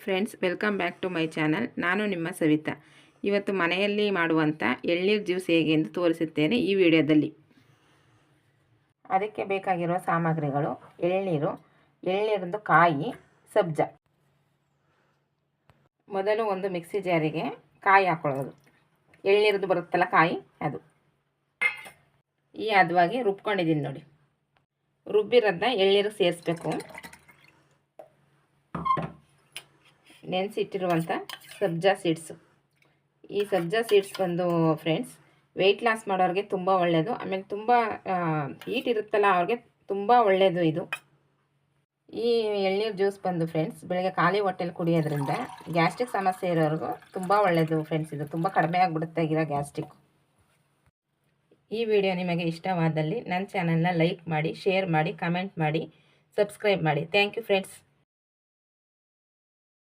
Friends, welcome back to my channel. ನಾನು ನಿಮ್ಮ ಸವಿತಾ. ಇವತ್ತು ಮನೆಯಲ್ಲಿ ಮಾಡುವಂಥ ಎಳ್ನೀರು ಜ್ಯೂಸ್ ಹೇಗೆ ಎಂದು ತೋರಿಸುತ್ತೇನೆ ಈ ವಿಡಿಯೋದಲ್ಲಿ. ಅದಕ್ಕೆ ಬೇಕಾಗಿರುವ ಸಾಮಗ್ರಿಗಳು: ಎಳ್ನೀರಿಂದು ಕಾಯಿ, ಸಬ್ಜಾ. ಮೊದಲು ಒಂದು ಮಿಕ್ಸಿ ಜಾರಿಗೆ ಕಾಯಿ ಹಾಕೊಳ್ಳೋದು. ಎಳ್ನೀರದ್ದು ಬರುತ್ತಲ್ಲ ಕಾಯಿ, ಅದು ಈ ಹದವಾಗಿ ರುಬ್ಕೊಂಡಿದ್ದೀನಿ ನೋಡಿ. ರುಬ್ಬಿರೋದನ್ನ ಎಳ್ನೀರು ಸೇರಿಸ್ಬೇಕು. ನೆನೆಸಿಟ್ಟಿರುವಂಥ ಸಬ್ಜಾ ಸೀಡ್ಸು. ಈ ಸಬ್ಜಾ ಸೀಡ್ಸ್ ಬಂದು ಫ್ರೆಂಡ್ಸ್ ವೆಯ್ಟ್ ಲಾಸ್ ಮಾಡೋರಿಗೆ ತುಂಬ ಒಳ್ಳೆಯದು. ಆಮೇಲೆ ತುಂಬ ಹೀಟ್ ಇರುತ್ತಲ್ಲ ಅವ್ರಿಗೆ ತುಂಬ ಒಳ್ಳೆಯದು ಇದು. ಈ ಎಳ್ನೀರು ಜ್ಯೂಸ್ ಬಂದು ಫ್ರೆಂಡ್ಸ್ ಬೆಳಗ್ಗೆ ಖಾಲಿ ಹೊಟ್ಟೆಲಿ ಕುಡಿಯೋದ್ರಿಂದ ಗ್ಯಾಸ್ಟ್ರಿಕ್ ಸಮಸ್ಯೆ ಇರೋರಿಗೂ ತುಂಬ ಒಳ್ಳೆಯದು ಫ್ರೆಂಡ್ಸ್. ಇದು ತುಂಬ ಕಡಿಮೆ ಆಗಿಬಿಡುತ್ತೆ ಇರೋ ಗ್ಯಾಸ್ಟ್ರಿಕ್. ಈ ವಿಡಿಯೋ ನಿಮಗೆ ಇಷ್ಟವಾದಲ್ಲಿ ನನ್ನ ಚಾನಲ್ನ ಲೈಕ್ ಮಾಡಿ, ಶೇರ್ ಮಾಡಿ, ಕಮೆಂಟ್ ಮಾಡಿ, ಸಬ್ಸ್ಕ್ರೈಬ್ ಮಾಡಿ. Thank you friends.